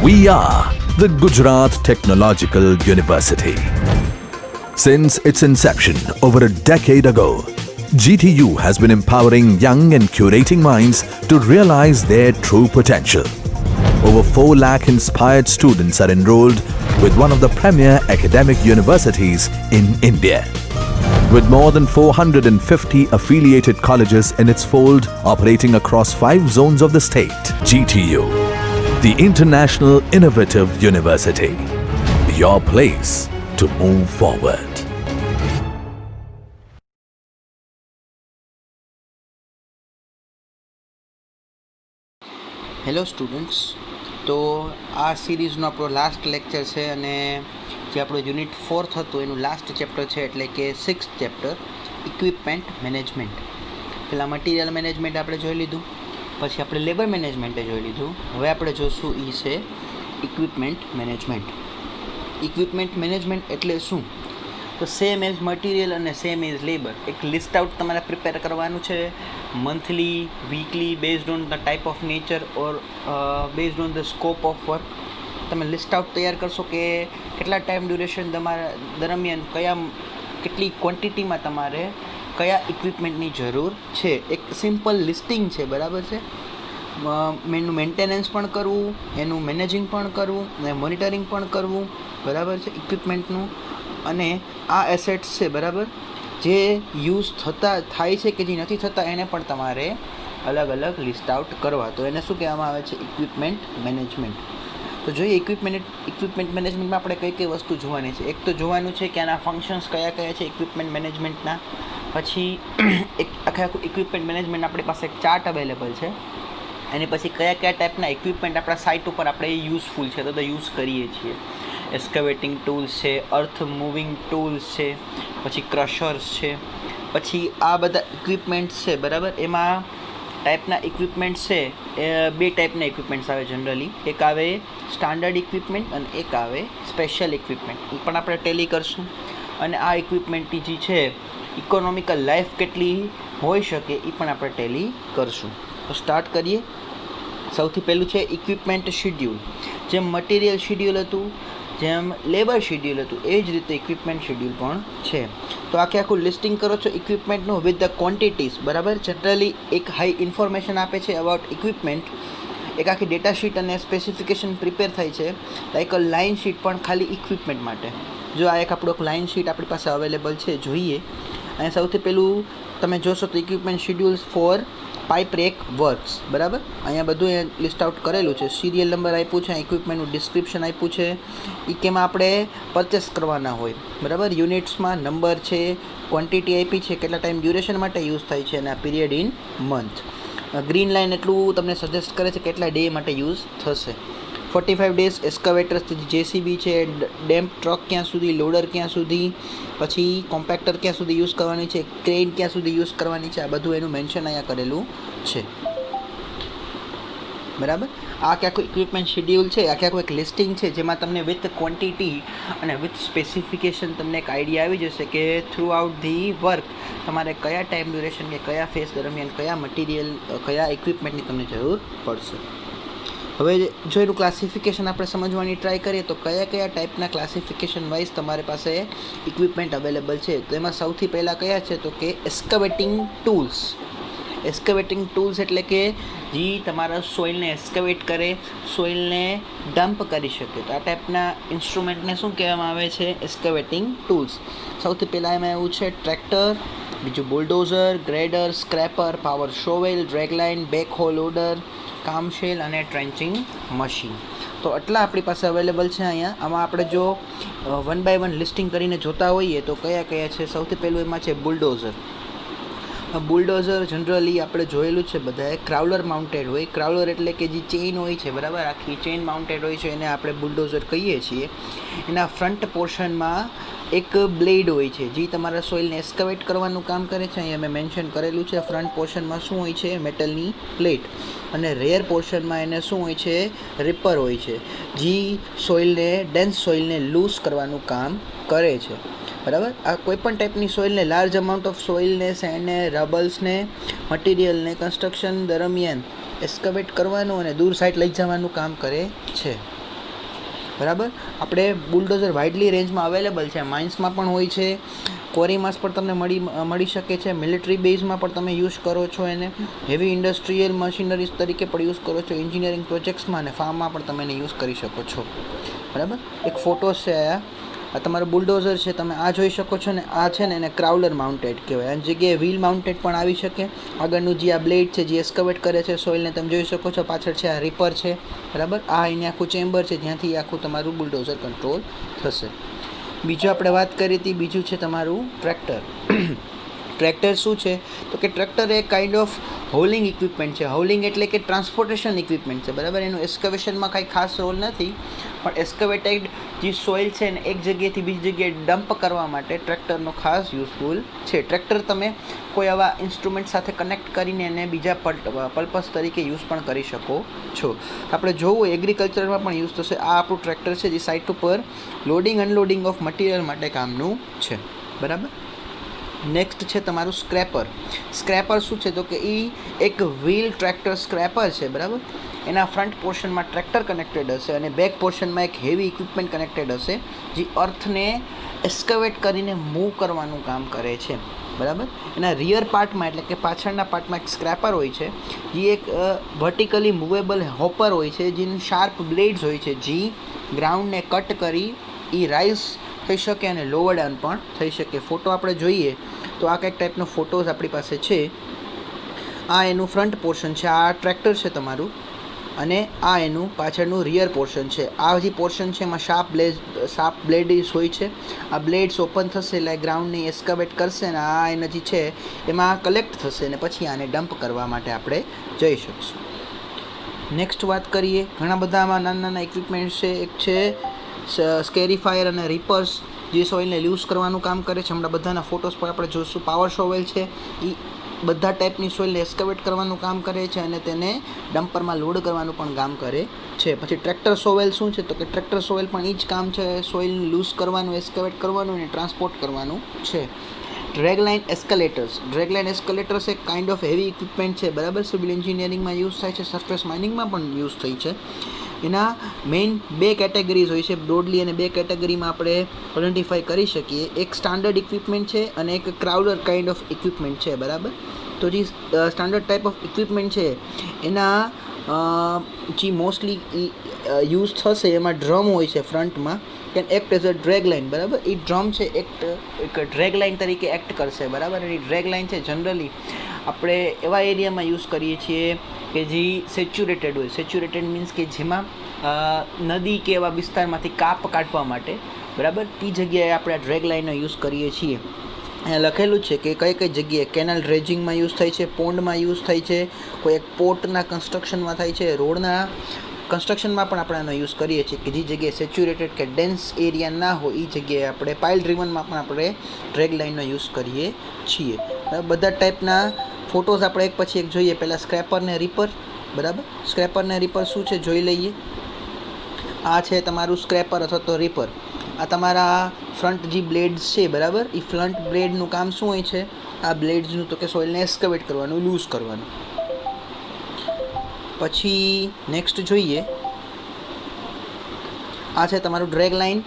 We are the Gujarat Technological University. Since its inception over a decade ago, GTU has been empowering young and curating minds to realize their true potential. Over 4 lakh inspired students are enrolled with one of the premier academic universities in India. With more than 450 affiliated colleges in its fold operating across 5 zones of the state, GTU, the International Innovative University, your place to move forward. Hello students, તો આ સિરીઝનો આપણો last lecture છે અને જે આપણો unit 4th હતું એનું last chapter છે, એટલે કે 6th ચેપ્ટર ઇક્વિપમેન્ટ મેનેજમેન્ટ. પહેલાં મટીરિયલ મેનેજમેન્ટ આપણે જોઈ લીધું, પછી આપણે લેબર મેનેજમેન્ટે જોઈ લીધું. હવે આપણે જોઈશું એ છે ઇક્વિપમેન્ટ મેનેજમેન્ટ. ઇક્વિપમેન્ટ મેનેજમેન્ટ એટલે શું? તો સેમ એઝ મટીરિયલ અને સેમ એઝ લેબર એક લિસ્ટ આઉટ તમારે પ્રિપેર કરવાનું છે, monthly, weekly, based on the type of nature or based on the scope of work. તમે લિસ્ટ આઉટ તૈયાર કરશો કે કેટલા ટાઈમ ડ્યુરેશન તમારા દરમિયાન કેટલી ક્વોન્ટિટીમાં તમારે કયા ઇક્વિપમેન્ટની જરૂર છે. એક સિમ્પલ લિસ્ટિંગ છે, બરાબર છે. એનું મેન્ટેનન્સ પણ કરવું, એનું મેનેજિંગ પણ કરવું અને મોનિટરિંગ પણ કરવું, બરાબર છે, ઇક્વિપમેન્ટનું. અને આ એસેટ્સ છે, બરાબર, જે યુઝ થાય છે કે જે નથી થતા એને પણ તમારે અલગ અલગ લિસ્ટ આઉટ કરવા. તો એને શું કહેવામાં આવે છે? Equipment management. તો જોઈએ ઇક્વિપમેન્ટ મેનેજમેન્ટમાં આપણે કઈ કઈ વસ્તુ જોવાની છે. એક તો જોવાનું છે કે આના ફંક્શન્સ કયા કયા છે ઇક્વિપમેન્ટ મેનેજમેન્ટના. પછી આખું ઇક્વિપમેન્ટ મેનેજમેન્ટ આપણી પાસે એક ચાર્ટ અવેલેબલ છે. એની પછી કયા કયા ટાઈપના ઇક્વિપમેન્ટ આપણા સાઇટ ઉપર આપણે યુઝફુલ છે તો યુઝ કરીએ છીએ. એસ્કેવેટિંગ ટૂલ્સ છે, અર્થ મૂવિંગ ટૂલ્સ છે, પછી ક્રશર્સ છે. પછી આ બધા ઇક્વિપમેન્ટ્સ છે, બરાબર. એમાં ટાઈપના ઇક્વિપમેન્ટ્સ છે, એ 2 ટાઈપના ઇક્વિપમેન્ટ્સ આવે જનરલી. એક આવે સ્ટાન્ડર્ડ ઇક્વિપમેન્ટ અને એક આવે સ્પેશિયલ ઇક્વિપમેન્ટ. એ પણ આપણે ટેલી કરશું. અને આ ઇક્વિપમેન્ટની જે છે ઇકોનોમિકલ લાઈફ કેટલી હોઈ શકે એ પણ આપણે ટેલી કરશું. તો સ્ટાર્ટ કરીએ. સૌથી પહેલું છે ઇક્વિપમેન્ટ શિડ્યુલ. જેમ મટીરિયલ શિડ્યુલ હતું, જેમ લેબર શિડ્યુલ હતું, એ જ રીતે ઇક્વિપમેન્ટ શિડ્યુલ પણ છે. તો આખું લિસ્ટિંગ કરો છો ઇક્વિપમેન્ટનું વિથ ધ ક્વોન્ટિટીઝ, બરાબર. જનરલી એક હાઈ ઇન્ફોર્મેશન આપે છે અબાઉટ ઇક્વિપમેન્ટ. એક આખી ડેટા શીટ અને સ્પેસિફિકેશન પ્રિપેર થાય છે, લાઈક અ લાઇન શીટ પણ ખાલી ઇક્વિપમેન્ટ માટે. જો આ એક આપણો લાઇન શીટ આપણી પાસે અવેલેબલ છે, જોઈએ. અને સૌથી પહેલું તમે જોશો તો equipment schedules for pipe rack works, બરાબર. અહીંયા બધું લિસ્ટ આઉટ કરેલું છે. સિરિયલ નંબર આપ્યું છે, ઇક્વિપમેન્ટનું ડિસ્ક્રિપ્શન આપ્યું છે, એ કેમાં આપણે પરચેસ કરવાના હોય, બરાબર. યુનિટ્સમાં નંબર છે, ક્વોન્ટિટી આપી છે, કેટલા ટાઈમ ડ્યુરેશન માટે યુઝ થાય છે અને આ period in month. Green line એટલું તમને સજેસ્ટ કરે છે કેટલા ડે માટે યુઝ થશે. 45 ડેઝ એસ્કાવેટર્સથી જેસીબી છે, ડેમ્પ ટ્રક ક્યાં સુધી, લોડર ક્યાં સુધી, પછી કોમ્પેક્ટર ક્યાં સુધી યુઝ કરવાની છે, ક્રેન ક્યાં સુધી યુઝ કરવાની છે, આ બધું એનું મેન્શન અહીંયા કરેલું છે, બરાબર. આ આખું ઇક્વિપમેન્ટ શેડ્યુલ છે, આખું એક લિસ્ટિંગ છે જેમાં તમને વિથ ક્વોન્ટિટી અને વિથ સ્પેસિફિકેશન તમને એક આઈડિયા આવી જશે કે થ્રુ આઉટ ધી વર્ક તમારે કયા ટાઈમ ડ્યુરેશન કે કયા ફેઝ દરમિયાન કયા મટીરિયલ, કયા ઇક્વિપમેન્ટની તમને જરૂર પડશે. હવે જો એનું ક્લાસિફિકેશન આપણે સમજવાની ટ્રાય કરીએ તો કયા કયા ટાઈપના ક્લાસિફિકેશન વાઇઝ તમારી પાસે ઇક્વિપમેન્ટ અવેલેબલ છે. તો એમાં સૌથી પહેલાં કયા છે તો કે એસ્કેવેટિંગ ટૂલ્સ. એસ્કેવેટિંગ ટૂલ્સ એટલે કે જે તમારા સોઇલને એસ્કેવેટ કરે, સોઇલને ડમ્પ કરી શકે. તો આ ટાઈપના ઇન્સ્ટ્રુમેન્ટને શું કહેવામાં આવે છે? Excavating tools. સૌથી પહેલાં એમાં એવું છે ટ્રેક્ટર, બીજું bulldozer, grader, scraper, power shovel, dragline, backhoe loader, clamshell અને ટ્રેન્ચિંગ મશીન. તો આટલા આપણી પાસે અવેલેબલ છે અહીંયા. આમાં આપણે જો 1 બાય 1 લિસ્ટિંગ કરીને જોતા હોઈએ તો કયા કયા છે. સૌથી પહેલું એમાં છે બુલડોઝર. બુલડોઝર જનરલી આપણે જોયેલું છે બધાએ, ક્રાઉલર માઉન્ટેડ હોય. ક્રાઉલર એટલે કે જે ચેઇન હોય છે, બરાબર, આખી ચેઇન માઉન્ટેડ હોય છે, એને આપણે બુલડોઝર કહીએ છીએ. એના ફ્રન્ટ પોર્શનમાં એક બ્લેડ હોય છે જે તમારા સોઇલને એસ્કેવેટ કરવાનું કામ કરે છે. અહીંયા મેં મેન્શન કરેલું છે ફ્રન્ટ પોર્શનમાં શું હોય છે, મેટલની પ્લેટ. અને રેર પોર્શનમાં એને શું હોય છે, રિપર હોય છે, જે સોઇલને, ડેન્સ સોઇલને લૂઝ કરવાનું કામ કરે છે, બરાબર. આ કોઈપણ ટાઈપની સોઇલને, લાર્જ અમાઉન્ટ ઓફ સોઇલને, સેન્ડને, રબલ્સને, મટીરિયલને કન્સ્ટ્રક્શન દરમિયાન એસ્કેવેટ કરવાનું અને દૂર સાઈડ લઈ જવાનું કામ કરે છે. બરાબર. આપણે બુલડોઝર વાઇડલી રેન્જમાં અવેલેબલ છે, માઇન્સમાં પણ હોય છે, ક્વોરીમાં પણ તમને મળી શકે છે, મિલિટરી બેઝમાં પણ તમે યુઝ કરો છો એને, હેવી ઇન્ડસ્ટ્રીયલ મશીનરીઝ તરીકે પણ યુઝ કરો છો, એન્જિનિયરિંગ પ્રોજેક્ટ્સમાં અને ફાર્મમાં પણ તમે એને યુઝ કરી શકો છો. બરાબર. એક ફોટોસ છે આ તમારું બુલડોઝર છે, તમે આ જોઈ શકો છો ને, આ છે ને એને ક્રાઉલર માઉન્ટેડ કહેવાય. આની જગ્યાએ વ્હીલ માઉન્ટેડ પણ આવી શકે. આગળનું જે આ બ્લેડ છે જે એસ્કવેટ કરે છે સોઇલને, તમે જોઈ શકો છો. પાછળ છે આ રીપર છે, બરાબર. આ એને આખું ચેમ્બર છે જ્યાંથી આખું તમારું બુલડોઝર કંટ્રોલ થશે. બીજું આપણે વાત કરી હતી, બીજું છે તમારું ટ્રેક્ટર. ટ્રેક્ટર શું છે તો કે ટ્રેક્ટર એ કાઇન્ડ ઓફ હોલિંગ ઇક્વિપમેન્ટ છે. હોલિંગ એટલે કે ટ્રાન્સપોર્ટેશન ઇક્વિપમેન્ટ છે, બરાબર. એનું એસ્કવેશનમાં કાંઈ ખાસ રોલ નથી, પણ એસ્કવેટેડ જે સોઇલ છે ને એક જગ્યાએથી બીજી જગ્યાએ ડમ્પ કરવા માટે ટ્રેક્ટરનો ખાસ યુઝફુલ છે. ટ્રેક્ટર તમે કોઈ આવા ઇન્સ્ટ્રુમેન્ટ સાથે કનેક્ટ કરીને એને બીજા પર્પસ તરીકે યુઝ પણ કરી શકો છો. આપણે જોવું એગ્રીકલ્ચરમાં પણ યુઝ થશે. આ આપણું ટ્રેક્ટર છે જે સાઇટ ઉપર લોડિંગ અનલોડિંગ ઓફ મટીરિયલ માટે કામનું છે, બરાબર. નેક્સ્ટ છે તમારું સ્ક્રેપર. સ્ક્રેપર શું છે તો કે એ એક વ્હીલ ટ્રેક્ટર સ્ક્રેપર છે, બરાબર. એના ફ્રન્ટ પોર્શનમાં ટ્રેક્ટર કનેક્ટેડ હશે અને બેક પોર્શનમાં એક હેવી ઇક્વિપમેન્ટ કનેક્ટેડ હશે જે અર્થને એસ્કવેટ કરીને મૂવ કરવાનું કામ કરે છે, બરાબર. એના રિયર પાર્ટમાં એટલે કે પાછળના પાર્ટમાં એક સ્ક્રેપર હોય છે જે એક વર્ટિકલી મૂવેબલ હોપર હોય છે જેની શાર્પ બ્લેડ્સ હોય છે જે ગ્રાઉન્ડને કટ કરી એ રાઇઝ થઈ શકે અને લોવર ડાઉન પણ થઈ શકે. ફોટો આપણે જોઈએ તો આ કંઈક ટાઈપનો ફોટોઝ આપણી પાસે છે. આ એનું ફ્રન્ટ પોર્શન છે, આ ટ્રેક્ટર છે તમારું, અને આ એનું પાછળનું રિયર પોર્શન છે. આ જે પોર્શન છે એમાં શાર્પ બ્લેડ્સ હોય છે. આ બ્લેડ્સ ઓપન થશે એટલે ગ્રાઉન્ડને એસ્કવેટ કરશે ને આ એને જે છે એમાં કલેક્ટ થશે ને પછી આને ડમ્પ કરવા માટે આપણે જઈ શકશું. નેક્સ્ટ વાત કરીએ, ઘણા બધામાં નાના નાના ઇક્વિપમેન્ટ્સ છે. એક છે સ્કેરીફાયર અને રીપર્સ જે સોઇલને લૂઝ કરવાનું કામ કરે છે. હમણાં બધાના ફોટોસ પર આપણે જોઈશું. પાવર શોવેલ છે, એ બધા ટાઈપની સોઇલને એસ્કવેટ કરવાનું કામ કરે છે અને તેને ડમ્પરમાં લોડ કરવાનું પણ કામ કરે છે. પછી ટ્રેક્ટર સોવેલ શું છે તો કે ટ્રેક્ટર સોવેલ પણ એ જ કામ છે, સોઇલને લૂઝ કરવાનું, એસ્કવેટ કરવાનું અને ટ્રાન્સપોર્ટ કરવાનું છે. ડ્રેગલાઇન એસ્કલેટર્સ. ડ્રેગલાઇન એસ્કલેટર્સ એક કાઇન્ડ ઓફ હેવી ઇક્વિપમેન્ટ છે, બરાબર. સિવિલ એન્જિનિયરિંગમાં યુઝ થાય છે, સરફેસ માઇનિંગમાં પણ યુઝ થઈ છે. એના મેઇન બે કેટેગરીઝ હોય છે બ્રોડલી, અને બે કેટેગરીમાં આપણે આઈડેન્ટિફાઈ કરી શકીએ. એક સ્ટાન્ડર્ડ ઇક્વિપમેન્ટ છે અને એક ક્રાઉલર કાઇન્ડ ઓફ ઇક્વિપમેન્ટ છે, બરાબર. તો જે સ્ટાન્ડર્ડ ટાઈપ ઓફ ઇક્વિપમેન્ટ છે એના જે મોસ્ટલી યુઝ થશે એમાં ડ્રમ હોય છે ફ્રન્ટમાં, can act as a dragline, બરાબર. એ ડ્રમ છે એક ડ્રેગ લાઇન તરીકે એક્ટ કરશે, બરાબર. એ ડ્રેગ લાઇન છે જનરલી આપણે એવા એરિયામાં યુઝ કરીએ છીએ કે જે સેચ્યુરેટેડ હોય. સેચ્યુરેટેડ મીન્સ કે જેમાં નદી કે એવા વિસ્તારમાંથી કાપ કાઢવા માટે, બરાબર, તે જગ્યાએ આપણે આ ડ્રેગ લાઇનનો યુઝ કરીએ છીએ. અહીંયા લખેલું છે કે કઈ કઈ જગ્યાએ કેનાલ ડ્રેજિંગમાં યુઝ થાય છે, પોન્ડમાં યુઝ થાય છે, કોઈ એક પોર્ટના કન્સ્ટ્રક્શનમાં થાય છે, રોડના કન્સ્ટ્રક્શનમાં પણ આપણે આનો યુઝ કરીએ છીએ કે જે જગ્યાએ સેચ્યુરેટેડ કે ડેન્સ એરિયા ના હોય એ જગ્યાએ આપણે પાઇલ ડ્રીવનમાં પણ આપણે ડ્રેગ લાઇનનો યુઝ કરીએ છીએ. બધા ટાઈપના ફોટોઝ આપણે એક પછી એક જોઈએ. પહેલાં સ્ક્રેપર ને રીપર, બરાબર. સ્ક્રેપર ને રીપર શું છે જોઈ લઈએ. આ છે તમારું સ્ક્રેપર અથવા તો રીપર. આ તમારા ફ્રન્ટ જે બ્લેડ્સ છે, બરાબર, એ ફ્રન્ટ બ્લેડનું કામ શું હોય છે? આ બ્લેડ્સનું તો કે સોઇલને એસ્કવેટ કરવાનું, લૂઝ કરવાનું. પછી નેક્સ્ટ જોઈએ, આ છે તમારું ડ્રેગ લાઇન,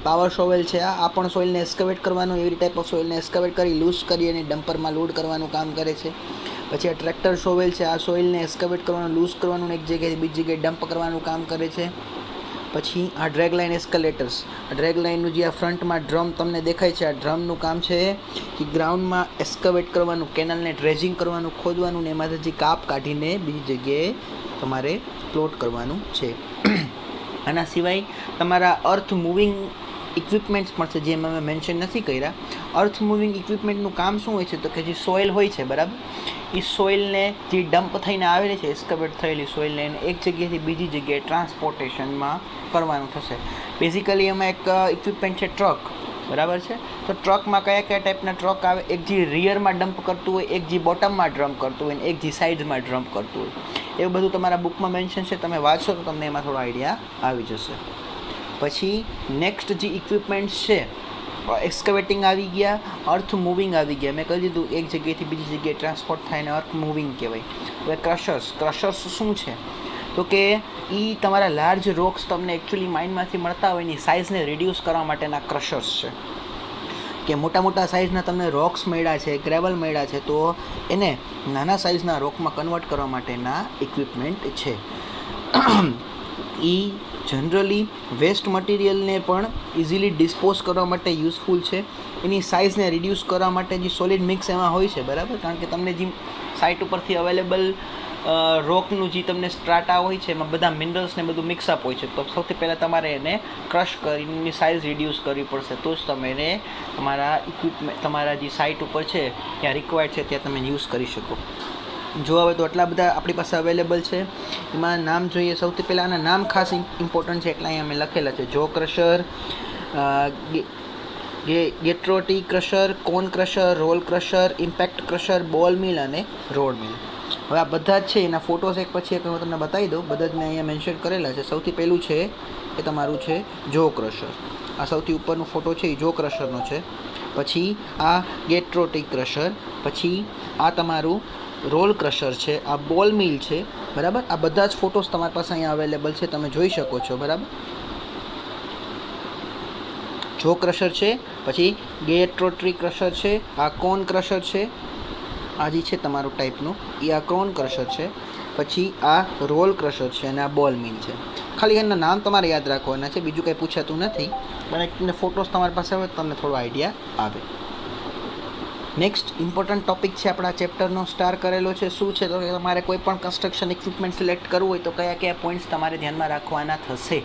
પાવર શોવેલ છે. આ પણ સોઇલને એસ્કવેટ કરવાનું, એવી ટાઈપ ઓફ સોઇલને એસ્કવેટ કરી લૂઝ કરી અને ડમ્પરમાં લોડ કરવાનું કામ કરે છે. પછી આ ટ્રેક્ટર શોવેલ છે, આ સોઇલને એસ્કવેટ કરવાનું, લૂઝ કરવાનું, એક જગ્યાએથી બીજી જગ્યાએ ડમ્પ કરવાનું કામ કરે છે. પછી આ ડ્રેગ લાઇન એસ્કલેટર્સ. આ ડ્રેગ લાઇનનું જે આ ફ્રન્ટમાં ડ્રમ તમને દેખાય છે, આ ડ્રમનું કામ છે કે ગ્રાઉન્ડમાં એસ્કવેટ કરવાનું, કેનલને ડ્રેજિંગ કરવાનું, ખોદવાનું ને એમાંથી જે કાપ કાઢીને બીજી જગ્યાએ તમારે પ્લોટ કરવાનું છે. આના સિવાય તમારા અર્થ મૂવિંગ ઇક્વિપમેન્ટ્સ પણ છે જે મેં મેન્શન નથી કર્યા. અર્થ મૂવિંગ ઇક્વિપમેન્ટનું કામ શું હોય છે તો કે જે સોઇલ હોય છે, બરાબર, એ સોઇલને જે ડમ્પ થઈને આવેલી છે, એસ્કવેટ થયેલી સોઇલને એને એક જગ્યાએથી બીજી જગ્યાએ ટ્રાન્સપોર્ટેશનમાં કરવાનું થશે. બેઝિકલી એમાં એક ઇક્વિપમેન્ટ છે ટ્રક, બરાબર છે. તો ટ્રકમાં કયા કયા ટાઈપના ટ્રક આવે? એક જે રિયરમાં ડમ્પ કરતું હોય, એક જે બોટમમાં ડ્રમ્પ કરતું હોય, એક જે સાઇડમાં ડ્રમ્પ કરતું હોય. એવું બધું તમારા બુકમાં મેન્શન છે, તમે વાંચશો તો તમને એમાં થોડો આઈડિયા આવી જશે. પછી નેક્સ્ટ જે ઇક્વિપમેન્ટ્સ છે, એક્સ્કવેટિંગ આવી ગયા, અર્થ મૂવિંગ આવી ગયા. મેં કહી દીધું એક જગ્યાએથી બીજી જગ્યાએ ટ્રાન્સપોર્ટ થાય ને અર્થ મૂવિંગ કહેવાય. હવે ક્રશર્સ. ક્રશર્સ શું છે તો કે એ તમારા લાર્જ રોક્સ તમને એકચ્યુઅલી માઇનમાંથી મળતા હોય એની સાઇઝને રિડ્યુસ કરવા માટેના ક્રશર્સ છે. કે મોટા મોટા સાઇઝના તમને રોક્સ મળ્યા છે, ગ્રેવલ મળ્યા છે, તો એને નાના સાઇઝના રોકમાં કન્વર્ટ કરવા માટેના ઇક્વિપમેન્ટ છે. એ જનરલી વેસ્ટ મટીરિયલને પણ ઇઝીલી ડિસ્પોઝ કરવા માટે યુઝફુલ છે. એની સાઇઝને રિડ્યુસ કરવા માટે જે સોલિડ મિક્સ એમાં હોય છે, બરાબર, કારણ કે તમને જે સાઇટ ઉપરથી અવેલેબલ રોકનું જે તમને સ્ટ્રાટા હોય છે એમાં બધા મિનરલ્સને બધું મિક્સઅપ હોય છે. તો સૌથી પહેલાં તમારે એને ક્રશ કરીને એની સાઇઝ રિડ્યુસ કરવી પડશે, તો જ તમે એને તમારા ઇક્વિપમેન્ટ તમારા જે સાઇટ ઉપર છે ત્યાં રિક્વાયર્ડ છે ત્યાં તમે યુઝ કરી શકો. જો હવે તો આટલા બધા આપણી પાસે અવેલેબલ છે. એમાં નામ જોઈએ, સૌથી પહેલાં આના નામ ખાસ ઇમ્પોર્ટન્ટ છે એટલે અહીંયા મેં લખેલા છે: જો ક્રશર, ગેટ્રોટી crusher, cone crusher, roll crusher, impact crusher, ball mill અને રોડ મિલ. હવે આ બધા જ છે એના ફોટોસ એક પછી એક હું તમને બતાવી દઉં. બધા જ મેં અહીંયા મેન્શન કરેલા છે. સૌથી પહેલું છે એ તમારું છે જો ક્રશર. આ સૌથી ઉપરનો ફોટો છે એ જો ક્રશરનો છે. પછી આ ગેટ્રોટી ક્રશર, પછી આ તમારું રોલ ક્રશર છે, આ બોલ મિલ છે, બરાબર. આ બધા જ ફોટોસ તમારી પાસે અહીંયા અવેલેબલ છે, તમે જોઈ શકો છો, બરાબર. જો ક્રશર છે, પછી ગેટ્રોટી ક્રશર છે, આ કોન ક્રશર છે, આ જે છે તમારું ટાઈપનું એ આ કોન ક્રશર છે, પછી આ રોલ ક્રશર છે અને આ બોલ મિલ છે. ખાલી એના નામ તમારે યાદ રાખવાના છે, બીજું કંઈ પૂછાતું નથી, પણ ફોટોસ તમારી પાસે હોય તો તમને થોડો આઈડિયા આવે. નેક્સ્ટ ઇમ્પોર્ટન્ટ ટોપિક છે આપણા ચેપ્ટરનો સ્ટાર કરેલો છે. શું છે તો કે તમારે કોઈ પણ કન્સ્ટ્રક્શન ઇક્વિપમેન્ટ સિલેક્ટ કરવું હોય તો કયા કયા પોઈન્ટ્સ તમારે ધ્યાનમાં રાખવાના થશે.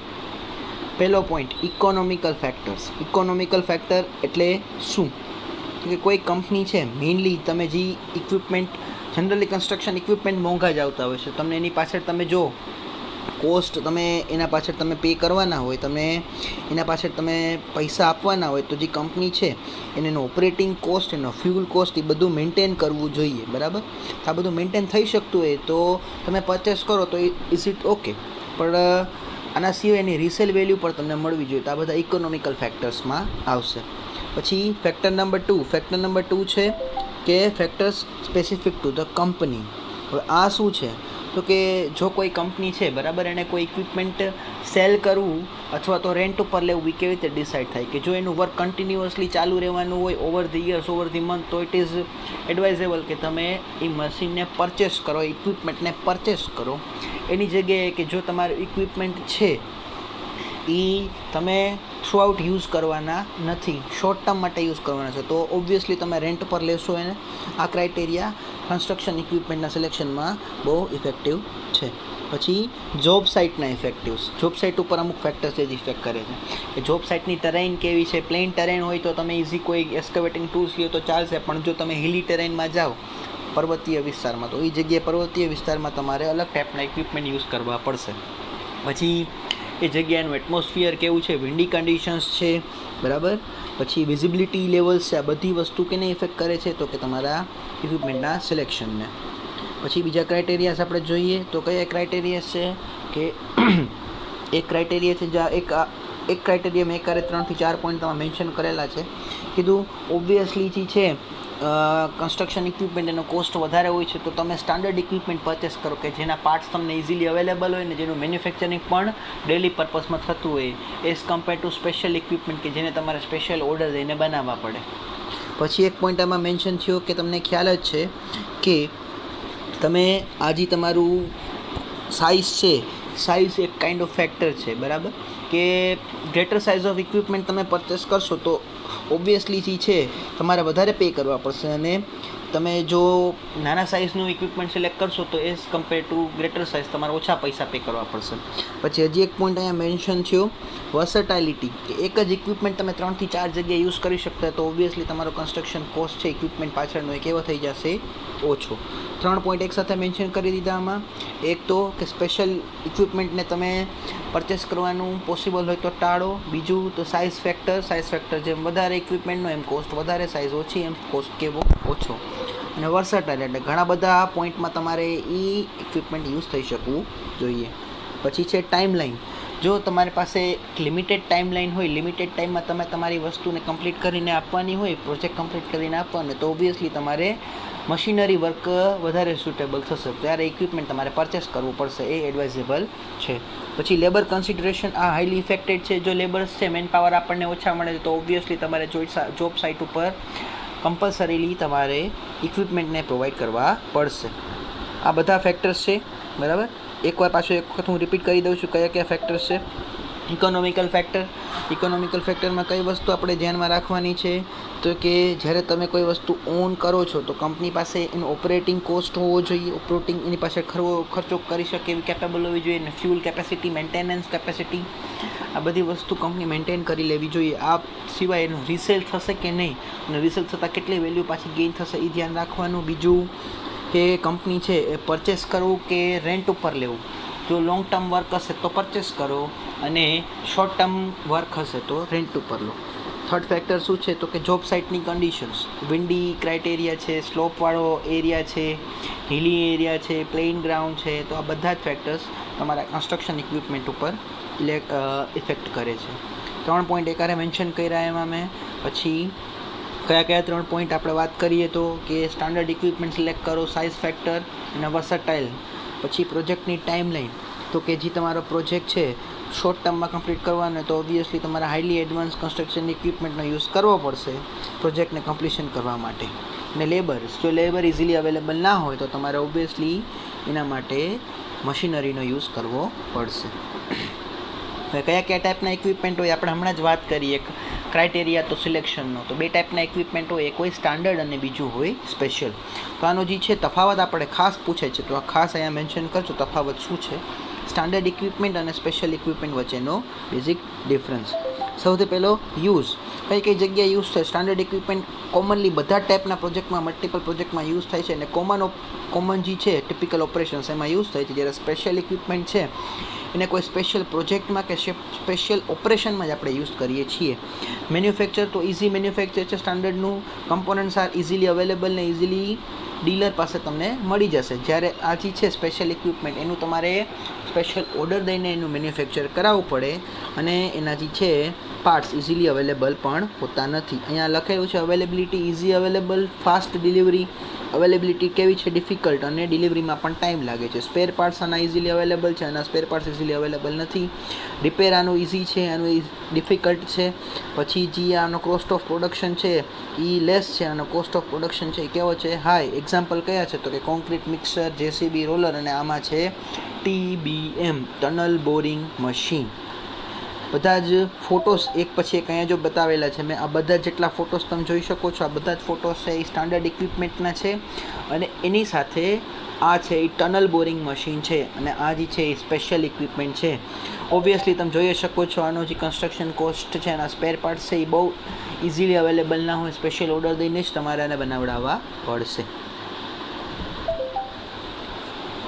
પહેલો point, economical factors. Economical factor એટલે શું? કે કોઈ કંપની છે, મેઇનલી તમે જે ઇક્વિપમેન્ટ, જનરલી કન્સ્ટ્રક્શન ઇક્વિપમેન્ટ મોંઘા જ આવતા હોય છે, તમને એની પાછળ તમે જો કોસ્ટ તમે એના પાછળ તમે પે કરવાના હોય, તમે એના પાછળ તમે પૈસા આપવાના હોય, તો જે કંપની છે એને એનો ઓપરેટિંગ કોસ્ટ, એનો ફ્યુલ કોસ્ટ એ બધું મેન્ટેન કરવું જોઈએ, બરાબર. આ બધું મેન્ટેન થઈ શકતું હોય તો તમે પરચેસ કરો તો ઇઝ ઇટ ઓકે, પણ આના સિવાય એની રિસેલ વેલ્યુ પણ તમને મળવી જોઈએ. તો આ બધા ઇકોનોમિકલ ફેક્ટર્સમાં આવશે. પછી ફેક્ટર નંબર 2. ફેક્ટર નંબર 2 છે કે factors specific to the company. હવે આ શું છે તો કે જો કોઈ કંપની છે, બરાબર, એને કોઈ ઇક્વિપમેન્ટ સેલ કરવું અથવા તો રેન્ટ ઉપર લેવું, એ કેવી રીતે ડિસાઇડ થાય? કે જો એનું વર્ક કન્ટિન્યુઅસલી ચાલુ રહેવાનું હોય over the years, over the month, તો ઇટ ઇઝ એડવાઇઝેબલ કે તમે એ મશીનને પરચેસ કરો, ઇક્વિપમેન્ટને પરચેસ કરો. એની જગ્યાએ કે જો તમારું ઇક્વિપમેન્ટ છે એ તમે થ્રુઆઉટ યુઝ કરવાના નથી, શોર્ટ ટર્મ માટે યુઝ કરવાના છે, તો ઓબ્વિયસલી તમે રેન્ટ પર લેશો એને. આ ક્રાઇટેરિયા કન્સ્ટ્રક્શન ઇક્વિપમેન્ટના સિલેક્શનમાં બહુ ઇફેક્ટિવ છે. પછી જોબ સાઇટના ઇફેક્ટિવ્સ. જોબ સાઇટ ઉપર અમુક ફેક્ટર્સ જે ઇફેક્ટ કરે છે કે જોબ સાઇટની ટરેન કેવી છે. પ્લેન ટરેન હોય તો તમે ઇઝી કોઈ એસ્કેવેટિંગ ટૂલ્સ લ્યો તો ચાલશે, પણ જો તમે હિલી ટરેનમાં જાઓ, પર્વતીય વિસ્તારમાં, તો એ જગ્યાએ પર્વતીય વિસ્તારમાં તમારે અલગ ટાઈપના ઇક્વિપમેન્ટ યુઝ કરવા પડશે. પછી એ જગ્યાનું એટમોસ્ફિયર કેવું છે, વિન્ડી કન્ડિશન્સ છે, બરાબર. પછી વિઝિબિલિટી લેવલ્સ છે. આ બધી વસ્તુ કેને ઇફેક્ટ કરે છે તો કે તમારા ઇક્વિપમેન્ટના સિલેક્શનને. પછી બીજા ક્રાઇટેરિયાસ આપણે જોઈએ તો કયા ક્રાઇટેરિયાસ છે કે એક ક્રાઇટેરિયા છે જ્યાં એક ક્રાઇટેરિયા મેં 3 થી 4 પોઈન્ટ તમે મેન્શન કરેલા છે. કીધું ઓબ્વિયસલી જે છે કન્સ્ટ્રક્શન ઇક્વિપમેન્ટ એનો કોસ્ટ વધારે હોય છે, તો તમે સ્ટાન્ડર્ડ ઇક્વિપમેન્ટ પરચેસ કરો કે જેના પાર્ટ્સ તમને ઇઝીલી અવેલેબલ હોય ને જેનું મેન્યુફેક્ચરિંગ પણ ડેલી પર્પઝમાં થતું હોય, as compare to special equipment કે જેને તમારે સ્પેશિયલ ઓર્ડર દઈને બનાવવા પડે. પછી એક પોઈન્ટ આમાં મેન્શન થયો કે તમને ખ્યાલ જ છે કે તમે આજે તમારું સાઇઝ છે, સાઇઝ એક કાઇન્ડ ઓફ ફેક્ટર છે, બરાબર. કે ગ્રેટર સાઇઝ ઓફ ઇક્વિપમેન્ટ તમે પરચેસ કરશો તો ઓબ્વિયસલી જે છે તમારે વધારે પે કરવા પડશે, અને તમે જો નાના સાઇઝનું ઇક્વિપમેન્ટ સિલેક્ટ કરશો તો as compare to greater size તમારે ઓછા પૈસા પે કરવા પડશે. પછી હજી એક પોઈન્ટ અહીંયા મેન્શન થયો, વર્સેટાઇલિટી, કે એક જ ઇક્વિપમેન્ટ તમે 3 થી 4 જગ્યાએ યુઝ કરી શકતા, તો ઓબ્વિયસલી તમારો કન્સ્ટ્રક્શન કોસ્ટ છે ઇક્વિપમેન્ટ પાછળનો એ કેવો થઈ જશે, ઓછો. 3 પોઈન્ટ એક સાથે મેન્શન કરી દીધા આમાં. એક તો કે સ્પેશિયલ ઇક્વિપમેન્ટને તમે પરચેસ કરવાનું પોસિબલ હોય તો ટાળો. બીજું તો સાઇઝ ફેક્ટર જેમ વધારે ઇક્વિપમેન્ટનો એમ કોસ્ટ વધારે, સાઇઝ ઓછી એમ કોસ્ટ કેવો ઓછો. અને વર્સેટાઇલ એટલે ઘણા બધા પોઈન્ટમાં તમારે એ ઇક્વિપમેન્ટ યુઝ થઈ શકવું જોઈએ. પછી છે ટાઈમલાઈન, જો તમારી પાસે લિમિટેડ ટાઈમલાઈન હોય, લિમિટેડ ટાઈમમાં તમે તમારી વસ્તુને કમ્પ્લીટ કરીને આપવાની હોય, પ્રોજેક્ટ કમ્પ્લીટ કરીને આપવાનો, તો ઓબ્વિયસલી તમારે મશીનરી વર્ક વધારે સુટેબલ થશે, ત્યારે ઇક્વિપમેન્ટ તમારે પરચેસ કરવું પડશે, એ એડવાઇઝેબલ છે. પછી લેબર કન્સિડરેશન, આ હાઈલી ઇફેક્ટેડ છે. જો લેબર્સ છે, મેન પાવર આપણને ઓછા મળે તો ઓબ્વિયસલી તમારે જોબ સાઇટ ઉપર કમ્પલસરીલી તમારે ઇક્વિપમેન્ટને પ્રોવાઈડ કરવા પડશે. આ બધા ફેક્ટર્સ છે, બરાબર. એક વખત હું રિપીટ કરી દઉં છું કયા ફેક્ટર્સ છે. ઇકોનોમિકલ ફેક્ટરમાં કઈ વસ્તુ આપણે ધ્યાનમાં રાખવાની છે, તો કે જ્યારે તમે કોઈ વસ્તુ ઓન કરો છો તો કંપની પાસે એનો ઓપરેટિંગ કોસ્ટ હોવો જોઈએ, એની પાસે ખર્ચો કરી શકે એવી કેપેબલ હોવી જોઈએ, અને ફ્યુલ કેપેસિટી, મેન્ટેનન્સ કેપેસિટી, આ બધી વસ્તુ કંપની મેન્ટેન કરી લેવી જોઈએ. આ સિવાય એનું રિસેલ થશે કે નહીં, અને રિસેલ થતાં કેટલી વેલ્યુ પાછી ગેઇન થશે એ ધ્યાન રાખવાનું. બીજું કે કંપની છે એ પરચેસ કરવું કે રેન્ટ ઉપર લેવું. જો લોંગ ટર્મ વર્ક હશે તો પરચેસ કરો, અને શોર્ટ ટર્મ વર્ક હશે તો રેન્ટ ઉપર લો. થર્ડ ફેક્ટર શું છે, તો કે જોબ સાઇટની કન્ડિશન્સ. વિન્ડી ક્રાઇટેરિયા છે, સ્લોપવાળો એરિયા છે, હિલી એરિયા છે, પ્લેઇન ગ્રાઉન્ડ છે, તો આ બધા જ ફેક્ટર્સ તમારા કન્સ્ટ્રક્શન ઇક્વિપમેન્ટ ઉપર ઇફેક્ટ કરે છે. 3 પોઈન્ટ એકારે મેન્શન કર્યા એમાં મેં. પછી કયા 3 પોઈન્ટ આપણે વાત કરીએ તો કે સ્ટાન્ડર્ડ ઇક્વિપમેન્ટ સિલેક્ટ કરો, સાઇઝ ફેક્ટર અને વર્સેટાઇલ. પછી પ્રોજેક્ટની ટાઈમલાઈન, તો કે જે તમારો પ્રોજેક્ટ છે શોર્ટ ટર્મમાં કમ્પ્લીટ કરવાનો, તો ઓબ્વિયસલી તમારે હાઈલી એડવાન્સ કન્સ્ટ્રક્શન ઇક્વિપમેન્ટનો યુઝ કરવો પડશે પ્રોજેક્ટને કમ્પ્લીશન કરવા માટે. અને લેબર્સ, જો લેબર ઇઝીલી અવેલેબલ ના હોય તો તમારે ઓબ્વિયસલી એના માટે મશીનરીનો યુઝ કરવો પડશે. હવે કયા ટાઈપના ઇક્વિપમેન્ટ હોય, આપણે હમણાં જ વાત કરીએ. ક્રાઇટેરિયા તો સિલેક્શનનો, તો 2 ટાઈપના ઇક્વિપમેન્ટ હોય, એક હોય સ્ટાન્ડર્ડ અને બીજું હોય સ્પેશિયલ. તો આનો જે છે તફાવત આપણે ખાસ પૂછે છે, તો આ ખાસ અહીંયા મેન્શન કરજો તફાવત શું છે સ્ટાન્ડર્ડ ઇક્વિપમેન્ટ અને સ્પેશિયલ ઇક્વિપમેન્ટ વચ્ચેનો બેઝિક ડિફરન્સ. સૌથી પહેલો યુઝ, કઈ જગ્યાએ યુઝ થાય. સ્ટાન્ડર્ડ ઇક્વિપમેન્ટ કોમનલી બધા ટાઈપના પ્રોજેક્ટમાં, મલ્ટિપલ પ્રોજેક્ટમાં યુઝ થાય છે, અને કોમન જે છે ટિપિકલ ઓપરેશન્સ એમાં યુઝ થાય છે. જ્યારે સ્પેશિયલ ઇક્વિપમેન્ટ છે એને કોઈ સ્પેશિયલ પ્રોજેક્ટમાં કે સ્પેશિયલ ઓપરેશનમાં જ આપણે યુઝ કરીએ છીએ. મેન્યુફેક્ચર તો ઇઝી મેન્યુફેક્ચર છે સ્ટાન્ડર્ડનું. કમ્પોનન્ટ્સ આર ઇઝીલી અવેલેબલ ને ઇઝીલી ડીલર પાસે તમને મળી જશે. જ્યારે આ જે છે સ્પેશિયલ ઇક્વિપમેન્ટ, એનું તમારે સ્પેશિયલ ઓર્ડર દઈને એનું મેન્યુફેક્ચર કરાવવું પડે, અને એના જે છે પાર્ટ્સ ઇઝીલી અવેલેબલ પણ હોતા નથી. અહીંયા લખેલું છે availability easy available, fast delivery. Availability કેવી છે, ડિફિકલ્ટ, અને ડિલિવરીમાં પણ ટાઈમ લાગે છે. સ્પેર પાર્ટ્સ આના ઇઝીલી અવેલેબલ છે, આના સ્પેર પાર્ટ્સ ઇઝીલી અવેલેબલ નથી. રિપેર આનું ઇઝી છે, આનું ડિફિકલ્ટ છે. પછી જે આનો કોસ્ટ ઓફ પ્રોડક્શન છે એ લેસ છે, આનો કોસ્ટ ઓફ પ્રોડક્શન છે એ કેવો છે, હાઈ. એક્ઝામ્પલ કયા છે, તો કે કોન્ક્રીટ મિક્સર, જેસીબી રોલર, અને આમાં છે TBM, ટનલ બોરિંગ મશીન. બધા જ ફોટોસ એક પછી એક અહીંયા જો બતાવેલા છે મેં, આ બધા જેટલા ફોટોસ તમે જોઈ શકો છો, આ બધા જ ફોટોસ છે એ સ્ટાન્ડર્ડ ઇક્વિપમેન્ટના છે, અને એની સાથે આ છે એ ટનલ બોરિંગ મશીન છે, અને આ જે છે એ સ્પેશિયલ ઇક્વિપમેન્ટ છે. ઓબ્વિયસલી તમે જોઈ શકો છો આનો જે કન્સ્ટ્રક્શન કોસ્ટ છે, એના સ્પેર પાર્ટ્સ છે એ બહુ ઇઝીલી અવેલેબલ ના હોય, સ્પેશિયલ ઓર્ડર દઈને જ તમારે આને બનાવડાવવા પડશે.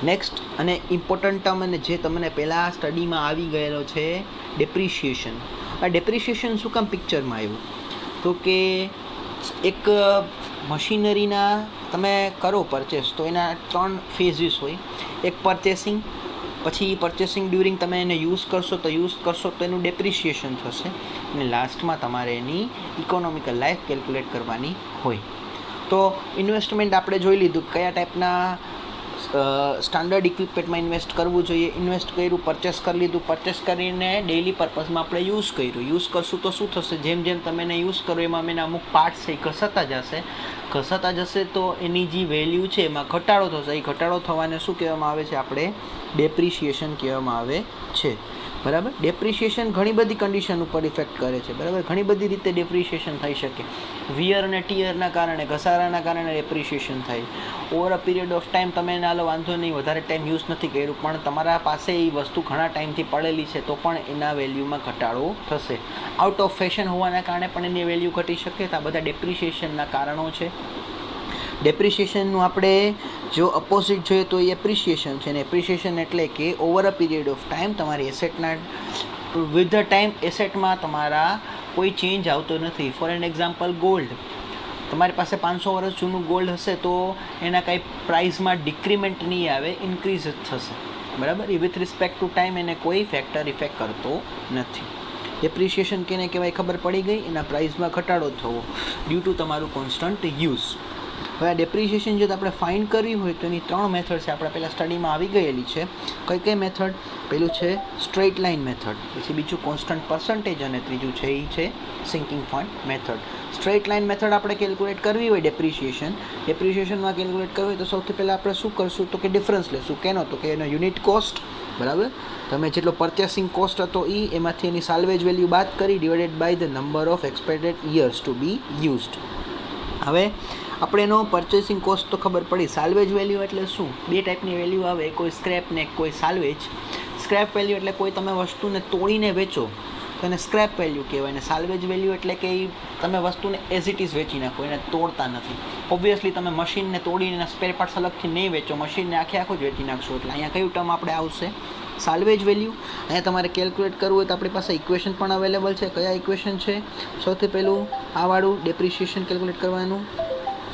નેક્સ્ટ અને ઇમ્પોર્ટન્ટ ટર્મ, અને જે તમને પહેલાં સ્ટડીમાં આવી ગયેલો છે, ડેપ્રિશિએશન. આ ડેપ્રિશિએશન શું કામ પિક્ચરમાં આવ્યું, તો કે એક મશીનરીના તમે કરો પરચેસ તો એના 3 ફેઝિસ હોય. એક પરચેસિંગ, પછી પરચેસિંગ ડ્યુરિંગ તમે એને યુઝ કરશો તો એનું ડેપ્રિશિએશન થશે, અને લાસ્ટમાં તમારે એની ઇકોનોમિકલ લાઈફ કેલ્ક્યુલેટ કરવાની હોય. તો ઇન્વેસ્ટમેન્ટ આપણે જોઈ લીધું કયા ટાઈપના સ્ટાન્ડર્ડ ઇક્વિપમેન્ટમાં ઇન્વેસ્ટ કરવું જોઈએ. ઇન્વેસ્ટ કર્યું, પરચેસ કરી લીધું, પરચેસ કરીને ડેઇલી પર્પઝમાં આપણે યુઝ કર્યું. યુઝ કરશું તો શું થશે, જેમ જેમ તમે એને યુઝ કરો એમાં એના અમુક પાર્ટ્સ છે એ ઘસતા જશે તો એની જે વેલ્યુ છે એમાં ઘટાડો થશે. એ ઘટાડો થવાને શું કહેવામાં આવે છે, આપણે ડેપ્રિશિએશન કહેવામાં આવે છે. બરાબર. ડેપ્રિશિએશન ઘણી બધી કન્ડિશન ઉપર ઇફેક્ટ કરે છે. બરાબર. ઘણી બધી રીતે ડેપ્રિશિએશન થઈ શકે. વિયર અને ટીયરના કારણે, ઘસારાના કારણે ડેપ્રિશિએશન થાય. Over a period of time તમે એના વાંધો નહીં, વધારે ટાઈમ યુઝ નથી કર્યું, પણ તમારા પાસે એ વસ્તુ ઘણા ટાઈમથી પડેલી છે તો પણ એના વેલ્યુમાં ઘટાડો થશે. આઉટ ઓફ ફેશન હોવાના કારણે પણ એની વેલ્યુ ઘટી શકે. તો આ બધા ડેપ્રિશિએશનના કારણો છે. ડેપ્રિશિએશનનું આપણે જો અપોઝિટ જોઈએ તો એ એપ્રિશિએશન છે. અને એપ્રિશિએશન એટલે કે over a period of time તમારી એસેટના વિથ ધ ટાઈમ એસેટમાં તમારા કોઈ ચેન્જ આવતો નથી. ફોર એન એક્ઝામ્પલ ગોલ્ડ, તમારી પાસે 500 વર્ષ જૂનું ગોલ્ડ હશે તો એના કાંઈ પ્રાઇસમાં ડિક્રીમેન્ટ નહીં આવે, ઇન્ક્રીઝ જ થશે. બરાબર. A with respect to time એને કોઈ ફેક્ટર ઇફેક્ટ કરતો નથી. ડેપ્રિસિએશન કેને કહેવાય ખબર પડી ગઈ, એના પ્રાઇસમાં ઘટાડો થવો ડ્યુ ટુ તમારું કોન્સ્ટન્ટ યુઝ. હવે આ ડેપ્રિસિએશન જો આપણે ફાઇન્ડ કરવી હોય તો એની 3 મેથડ છે, આપણે પહેલાં સ્ટડીમાં આવી ગયેલી છે. કઈ મેથડ? પહેલું છે સ્ટ્રેટ લાઇન મેથડ, પછી બીજું કોન્સ્ટન્ટ પર્સન્ટેજ અને ત્રીજું છે એ છે sinking fund method. Straight line method આપણે કેલ્ક્યુલેટ કરવી હોય ડેપ્રિસિએશનમાં કેલ્ક્યુલેટ કરવી હોય તો સૌથી પહેલાં આપણે શું કરશું તો કે ડિફરન્સ લેશું. કેનો? તો કે એનો યુનિટ કોસ્ટ, બરાબર. તમે જેટલો પરચેસિંગ કોસ્ટ હતો એમાંથી એની સાલ્વેજ વેલ્યુ બાદ કરી divided by the number of expected years to be used. હવે આપણે એનો પરચેસિંગ કોસ્ટ તો ખબર પડી. સાલ્વેજ વેલ્યુ એટલે શું? 2 ટાઈપની વેલ્યુ આવે, કોઈ સ્ક્રેપ ને કોઈ સાલ્વેજ. સ્ક્રેપ વેલ્યુ એટલે કોઈ તમે વસ્તુને તોડીને વેચો તો એને સ્ક્રેપ વેલ્યુ કહેવાય. અને સાલ્વેજ વેલ્યુ એટલે કે તમે વસ્તુને એઝ ઇટ ઇઝ વેચી નાખો, એને તોડતા નથી. ઓબ્વિયસલી તમે મશીનને તોડીને એના સ્પેર પાર્ટ્સ અલગથી નહીં વેચો, મશીનને આખું જ વેચી નાખશો. એટલે અહીંયા કયું ટર્મ આપણે આવશે? Salvage value. અહીંયા તમારે કેલ્ક્યુલેટ કરવું હોય તો આપણી પાસે ઇક્વેશન પણ અવેલેબલ છે. કયા ઇક્વેશન છે? સૌથી પહેલું આવાળું ડેપ્રિસિએશન કેલ્ક્યુલેટ કરવાનું,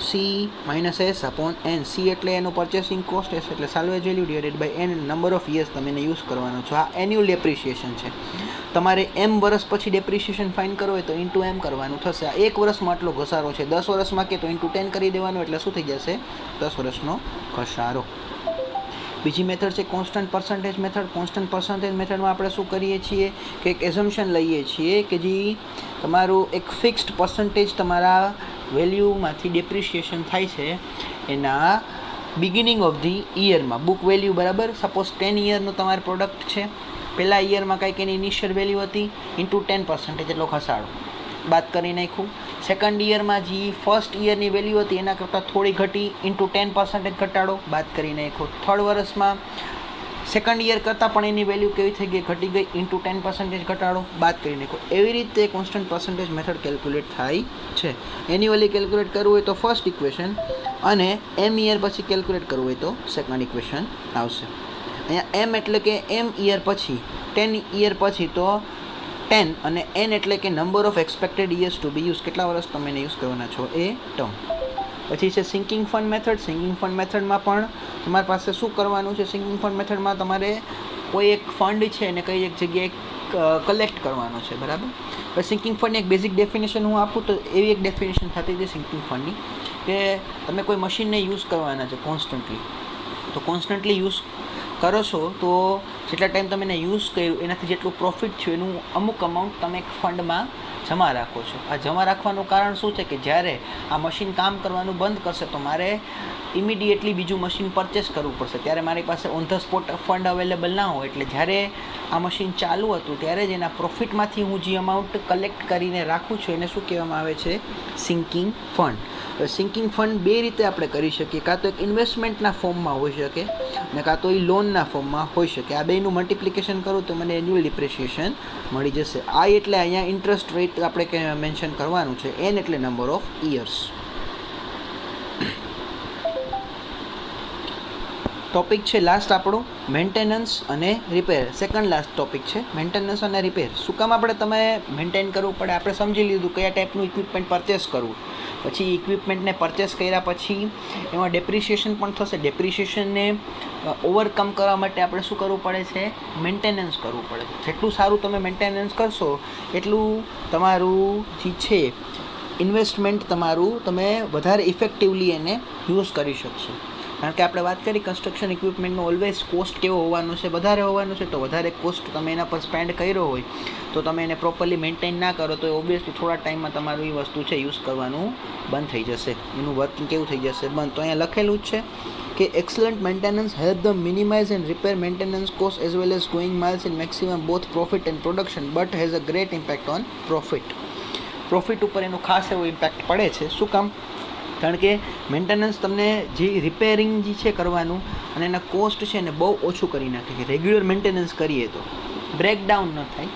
C-S/N. C એટલે એનો પરચેસિંગ કોસ્ટ, S એટલે salvage value divided by N number of years તમે એને યુઝ કરવાનો છો. આ એન્યુઅલ ડેપ્રિસિએશન છે. તમારે m વર્ષ પછી ડેપ્રિસિએશન ફાઇન કરવું હોય તો ઇન્ટુ m કરવાનું થશે. આ 1 વર્ષમાં આટલો ઘસારો છે, 10 વર્ષમાં કે તો ઇન્ટુ 10 કરી દેવાનું, એટલે શું થઈ જશે? 10 વર્ષનો ઘસારો. બીજી મેથડ છે constant percentage method. Constant percentage મેથડમાં આપણે શું કરીએ છીએ કે એક એઝમ્પશન લઈએ છીએ કે જે તમારું એક ફિક્સ્ડ પર્સન્ટેજ તમારા વેલ્યુમાંથી ડેપ્રિસિએશન થાય છે એના બિગિનિંગ ઓફ ધી યરમાં. બુક વેલ્યુ, બરાબર. સપોઝ 10 યરનું તમારું પ્રોડક્ટ છે, પહેલા યરમાં કંઈક એની ઇનિશિયલ વેલ્યુ હતી ઇન્ટુ 10% એટલો ઘસાડો બાદ કરી નાખ્યું. સેકન્ડ યરમાં જે ફર્સ્ટ યરની વેલ્યુ હતી એના કરતાં થોડી ઘટી ઇન્ટુ 10% ઘટાડો બાદ કરી નાખ્યો. થર્ડ વર્ષમાં સેકન્ડ યર કરતાં પણ એની વેલ્યુ કેવી થઈ ગઈ? ઘટી ગઈ, ઇન્ટુ 10% ઘટાડો બાદ કરી નાખ્યો. એવી રીતે કોન્સ્ટન્ટ પર્સન્ટેજ મેથડ કેલ્ક્યુલેટ થાય છે. એન્યુઅલી કેલ્ક્યુલેટ કરવું હોય તો ફર્સ્ટ ઇક્વેશન, અને m યર પછી કેલ્ક્યુલેટ કરવું હોય તો સેકન્ડ ઇક્વેશન આવશે. અહીંયા m એટલે કે m યર પછી, 10 યર પછી તો 10, અને n એટલે કે number of expected years to be use, કેટલા વર્ષ તમે એને યુઝ કરવાના છો એ ટર્મ. પછી છે sinking fund method. Sinking fund મેથડમાં પણ તમારી પાસે શું કરવાનું છે? સિંકિંગ ફંડ મેથડમાં તમારે કોઈ એક ફંડ છે એને કઈ એક જગ્યાએ કલેક્ટ કરવાનો છે, બરાબર. હવે સિંકિંગ ફંડની એક બેઝિક ડેફિનેશન હું આપું તો એવી એક ડેફિનેશન થતી હતી સિંકિંગ ફંડની કે તમે કોઈ મશીનને યુઝ કરવાના છે કોન્સ્ટન્ટલી, તો કોન્સ્ટન્ટલી યુઝ કરો છો તો જેટલા ટાઈમ તમે એને યુઝ કર્યું એનાથી જેટલું પ્રોફિટ થયું એનું અમુક અમાઉન્ટ તમે એક ફંડમાં જમા રાખો છો. આ જમા રાખવાનું કારણ શું છે કે જ્યારે આ મશીન કામ કરવાનું બંધ કરશે તો મારે ઇમિડિયેટલી બીજું મશીન પરચેસ કરવું પડશે, ત્યારે મારી પાસે on the spot fund available ના હોય. એટલે જ્યારે આ મશીન ચાલુ હતું ત્યારે જ એના પ્રોફિટમાંથી હું જે અમાઉન્ટ કલેક્ટ કરીને રાખું છું એને શું કહેવામાં આવે છે? Sinking fund. સિંકિંગ ફંડ બે રીતે આપણે કરી શકીએ, કાં તો એક ઇન્વેસ્ટમેન્ટના ફોર્મમાં હોઈ શકે અને કાં તો એ લોનના ફોર્મમાં હોઈ શકે. આ બેનું મલ્ટિપ્લિકેશન કરું તો મને એન્યુઅલ ડિપ્રિસિએશન મળી જશે. આ એટલે અહીંયા ઇન્ટરેસ્ટ રેટ આપણે મેન્શન કરવાનું છે. એન એટલે નંબર ઓફ યર્સ. ટોપિક છે લાસ્ટ આપણો મેન્ટેનન્સ અને રિપેર. સેકન્ડ લાસ્ટ ટોપિક છે મેન્ટેનન્સ અને રિપેર. શું કામ આપણે તમે મેન્ટેન કરવું પડે? આપણે સમજી લીધું કયા ટાઈપનું ઇક્વિપમેન્ટ પરચેસ કરવું. પછી ઇક્વિપમેન્ટને પરચેસ કર્યા પછી એમાં ડેપ્રિસિએશન પણ થશે. ડેપ્રિસિએશનને ઓવરકમ કરવા માટે આપણે શું કરવું પડે છે? મેન્ટેનન્સ કરવું પડે છે. જેટલું સારું તમે મેન્ટેનન્સ કરશો એટલું તમારું જે છે ઇન્વેસ્ટમેન્ટ તમારું તમે વધારે ઇફેક્ટિવલી એને યુઝ કરી શકશો. કારણ કે આપણે વાત કરી કન્સ્ટ્રક્શન ઇક્વિપમેન્ટનો ઓલવેઝ કોસ્ટ કેવો હોવાનો છે? વધારે હોવાનો છે. તો વધારે કોસ્ટ તમે એના પર સ્પેન્ડ કર્યો હોય તો તમે એને પ્રોપરલી મેન્ટેન ના કરો તો ઓબ્વિયસલી થોડા ટાઈમમાં તમારું એ વસ્તુ છે યુઝ કરવાનું બંધ થઈ જશે, એનું વર્કિંગ કેવું થઈ જશે? બંધ. તો અહીંયા લખેલું જ છે કે excellent maintenance help the minimise and repair maintenance cost as well as going miles in maximum both profit and production but has a great impact on profit. Profit ઉપર એનો ખાસ એવો ઇમ્પેક્ટ પડે છે. શું કામ? કારણ કે મેન્ટેનન્સ તમને જે રિપેરિંગ જે છે કરવાનું અને એના કોસ્ટ છે એને બહુ ઓછું કરી નાખે છે. રેગ્યુલર મેન્ટેનન્સ કરીએ તો બ્રેકડાઉન ન થાય.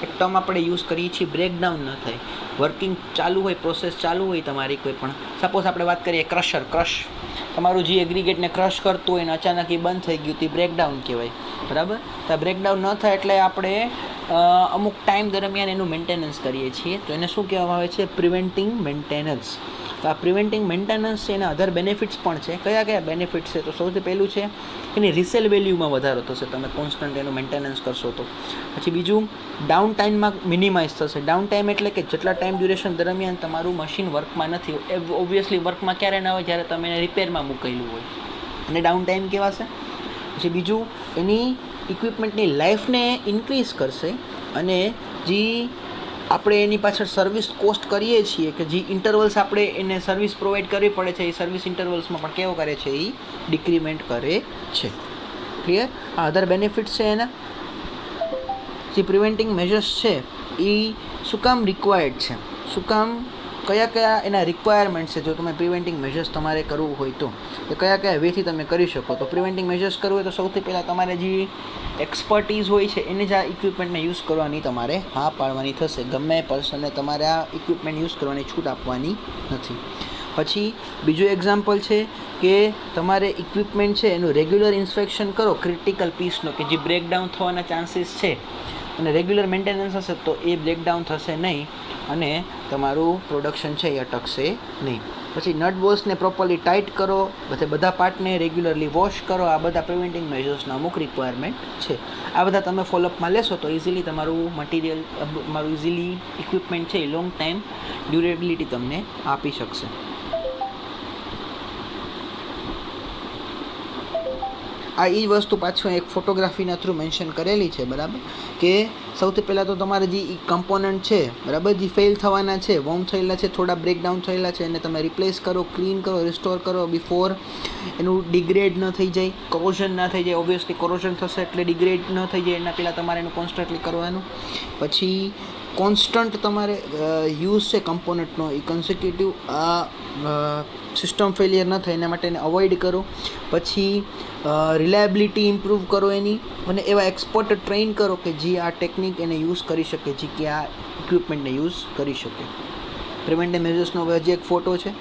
એક ટર્મ આપણે યુઝ કરીએ છીએ બ્રેકડાઉન ન થાય. વર્કિંગ ચાલુ હોય, પ્રોસેસ ચાલુ હોય તમારી કોઈ પણ, સપોઝ આપણે વાત કરીએ ક્રશ તમારું જે એગ્રીગેટને ક્રશ કરતું હોય ને અચાનક એ બંધ થઈ ગયું તો એ બ્રેકડાઉન કહેવાય, બરાબર. તો બ્રેકડાઉન ન થાય એટલે આપણે અમુક ટાઈમ દરમિયાન એનું મેન્ટેનન્સ કરીએ છીએ તો એને શું કહેવામાં આવે છે? Preventing maintenance. તો આ પ્રિવેન્ટિંગ મેન્ટેનન્સ છે એના અધર બેનિફિટ્સ પણ છે. કયા કયા બેનિફિટ્સ છે? તો સૌથી પહેલું છે એની રિસેલ વેલ્યુમાં વધારો થશે તમે કોન્સ્ટન્ટ એનું મેન્ટેનન્સ કરશો તો. પછી બીજું, ડાઉન ટાઈમમાં મિનિમાઇઝ થશે. ડાઉન ટાઈમ એટલે કે જેટલા ટાઈમ ડ્યુરેશન દરમિયાન તમારું મશીન વર્કમાં નથી, એ ઓબ્વિયસલી વર્કમાં ક્યારે ના હોય? જ્યારે તમે એને રિપેરમાં મૂકેલું હોય, અને ડાઉન ટાઈમ કહેવાશે. પછી બીજું, એની ઇક્વિપમેન્ટની લાઈફને ઇન્ક્રીઝ કરશે, અને જે આપણે એની પાછળ સર્વિસ કોસ્ટ કરીએ છીએ કે જે ઇન્ટરવલ્સ આપણે એને સર્વિસ પ્રોવાઈડ કરવી પડે છે, એ સર્વિસ ઇન્ટરવલ્સમાં પણ કેવો કરે છે? એ ડિક્રીમેન્ટ કરે છે. ક્લિયર? આ અધર બેનિફિટ્સ છે એના. જે પ્રિવેન્ટિંગ મેજર્સ છે એ શું કામ રિક્વાયર્ડ છે? શું કામ? કયા કયા એના રિક્વાયરમેન્ટ છે? જો તમે પ્રિવેન્ટિંગ મેજર્સ તમારે કરવું હોય તો એ કયા કયા વેથી તમે કરી શકો? તો પ્રિવેન્ટિંગ મેજર્સ કરવું હોય તો સૌથી પહેલાં તમારે જે એક્સપર્ટીઝ હોય છે એને જ આ ઇક્વિપમેન્ટને યુઝ કરવાની તમારે હા પાડવાની થશે. ગમે પર્સનને તમારે આ ઇક્વિપમેન્ટ યુઝ કરવાની છૂટ આપવાની નથી. પછી બીજું એક્ઝામ્પલ છે કે તમારે ઇક્વિપમેન્ટ છે એનું રેગ્યુલર ઇન્સ્પેક્શન કરો ક્રિટિકલ પીસનો, કે જે બ્રેકડાઉન થવાના ચાન્સીસ છે, અને રેગ્યુલર મેન્ટેનન્સ હશે તો એ બ્રેકડાઉન થશે નહીં અને તમારું પ્રોડક્શન છે એ અટકશે નહીં. પછી નટ બોલ્સને પ્રોપરલી ટાઈટ કરો, બધા પાર્ટને રેગ્યુલરલી વોશ કરો. આ બધા પ્રિવેન્ટિંગ મેજર્સના અમુક રિક્વાયરમેન્ટ છે. આ બધા તમે ફોલોઅપમાં લેશો તો ઇઝીલી તમારું મટીરિયલ, તમારું ઇઝીલી ઇક્વિપમેન્ટ છે એ લોંગ ટાઈમ ડ્યુરેબિલિટી તમને આપી શકશે. આ એ જ વસ્તુ પાછું એક ફોટોગ્રાફીના થ્રુ મેન્શન કરેલી છે, બરાબર, કે સૌથી પહેલાં તો તમારે જે કમ્પોનન્ટ છે, બરાબર, જે ફેલ થવાના છે, વોર્મ થયેલા છે, થોડા બ્રેકડાઉન થયેલા છે, એને તમે રિપ્લેસ કરો, ક્લીન કરો, રિસ્ટોર કરો બિફોર એનું ડિગ્રેડ ન થઈ જાય, કોરોઝન ના થઈ જાય. ઓબ્વિયસલી કોરોઝન થશે એટલે ડિગ્રેડ ન થઈ જાય એના પહેલાં તમારે એનું કોન્સ્ટન્ટલી કરવાનું. પછી કોન્સ્ટન્ટ તમારે યુઝ છે કમ્પોનન્ટનો એ કન્સિક્યુટિવ સિસ્ટમ ફેલિયર ન થાય એના માટે એને અવોઇડ કરો. પછી રિલાયબિલિટી ઇમ્પ્રૂવ કરો એની, અને એવા એક્સપર્ટ ટ્રેન કરો કે જે આ ટેકનિક એને યુઝ કરી શકે, જે કે આ ઇક્વિપમેન્ટને યુઝ કરી શકે. પ્રિવેન્ટિવ મેજર્સનો હજી એક ફોટો છે.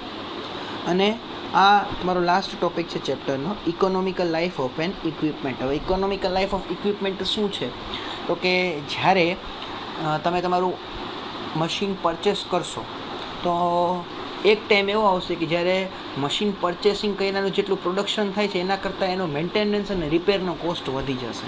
અને આ તમારો લાસ્ટ ટોપિક છે ચેપ્ટરનો, economical life of an equipment. હવે ઇકોનોમિકલ લાઈફ ઓફ ઇક્વિપમેન્ટ શું છે? તો કે જ્યારે તમે તમારું મશીન પરચેસ કરશો તો એક ટાઈમ એવો આવશે કે જ્યારે મશીન પરચેસિંગ કર્યાનું જેટલું પ્રોડક્શન થાય છે એના કરતાં એનો મેન્ટેનન્સ અને રિપેરનો કોસ્ટ વધી જશે.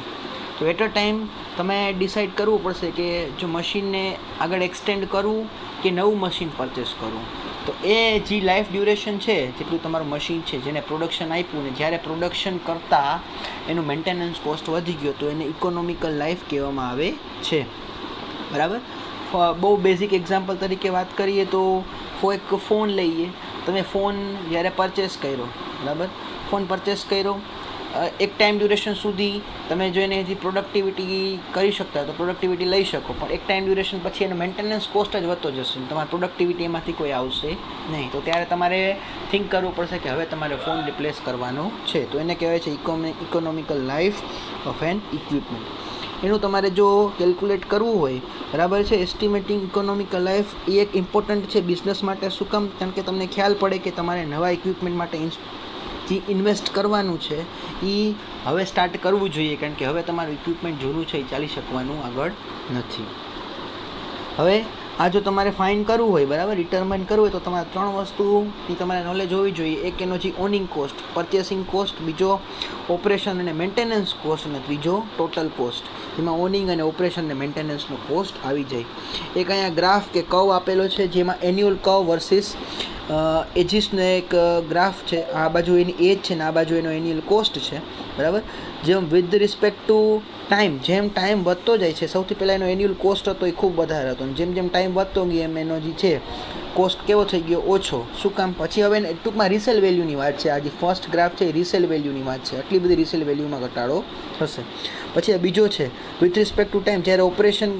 તો એટ અ ટાઈમ તમે ડિસાઇડ કરવું પડશે કે જો મશીનને આગળ એક્સટેન્ડ કરવું કે નવું મશીન પરચેસ કરવું. તો એ જે લાઈફ ડ્યુરેશન છે, જેટલું તમારું મશીન છે જેને પ્રોડક્શન આપ્યું, ને જ્યારે પ્રોડક્શન કરતાં એનું મેન્ટેનન્સ કોસ્ટ વધી ગયો તો એને ઇકોનોમિકલ લાઈફ કહેવામાં આવે છે. બરાબર. બહુ બેઝિક એક્ઝામ્પલ તરીકે વાત કરીએ તો એક ફોન લઈએ. તમે ફોન જ્યારે પરચેસ કર્યો, બરાબર, ફોન પરચેસ કર્યો, એક ટાઈમ ડ્યુરેશન સુધી તમે જો એને જે પ્રોડક્ટિવિટી કરી શકતા હોય તો પ્રોડક્ટિવિટી લઈ શકો, પણ એક ટાઈમ ડ્યુરેશન પછી એનો મેન્ટેનન્સ કોસ્ટ જ વધતો જશે, તમારી પ્રોડક્ટિવિટી એમાંથી કોઈ આવશે નહીં. તો ત્યારે તમારે થિંક કરવું પડશે કે હવે તમારે ફોન રિપ્લેસ કરવાનો છે. તો એને કહેવાય છે economical life of an equipment. એનું તમારે જો કેલ્ક્યુલેટ કરવું હોય, બરાબર છે, એસ્ટિમેટિંગ ઇકોનોમિકલ લાઈફ એ એક ઇમ્પોર્ટન્ટ છે બિઝનેસ માટે. શું કામ? કારણ કે તમને ખ્યાલ પડે કે તમારે નવા ઇક્વિપમેન્ટ માટે જે ઇન્વેસ્ટ કરવાનું છે એ હવે સ્ટાર્ટ કરવું જોઈએ, કારણ કે હવે તમારું ઇક્વિપમેન્ટ જૂનું છે એ ચાલી શકવાનું આગળ નથી. હવે આ જો તમારે ફાઇન કરવું હોય, બરાબર, ડિટરમાઇન કરવું હોય તો તમારે 3 વસ્તુની તમારે નોલેજ હોવી જોઈએ. એક એનો જે ઓનિંગ કોસ્ટ, પરચેસિંગ કોસ્ટ, બીજો ઓપરેશન અને મેન્ટેનન્સ કોસ્ટ, અને ત્રીજો ટોટલ કોસ્ટ, જેમાં ઓનિંગ અને ઓપરેશન અને મેન્ટેનન્સનો કોસ્ટ આવી જાય. એક અહીંયા ગ્રાફ કે કર્વ આપેલો છે જેમાં એન્યુઅલ કર્વ વર્સિસ એજીસનો એક ગ્રાફ છે. આ બાજુ એની એજ છે ને આ બાજુ એનો એન્યુઅલ કોસ્ટ છે, બરાબર. જેમ વિથ રિસ્પેક્ટ ટુ ટાઈમ, જેમ ટાઈમ વધતો જાય છે, સૌથી પહેલાં એનો એન્યુઅલ કોસ્ટ હતો એ ખૂબ વધારે હતો, અને જેમ જેમ ટાઈમ વધતો ગયો એમ એનો જે છે કોસ્ટ કેવો થઈ ગયો? ઓછો. શું કામ? પછી હવે ટૂંકમાં રિસેલ વેલ્યુની વાત છે. આ જે ફર્સ્ટ ગ્રાફ છે એ રિસેલ વેલ્યુની વાત છે. આટલી બધી રિસેલ વેલ્યુમાં ઘટાડો થશે. પછી આ બીજો છે વિથ રિસ્પેક્ટ ટુ ટાઈમ. જ્યારે ઓપરેશન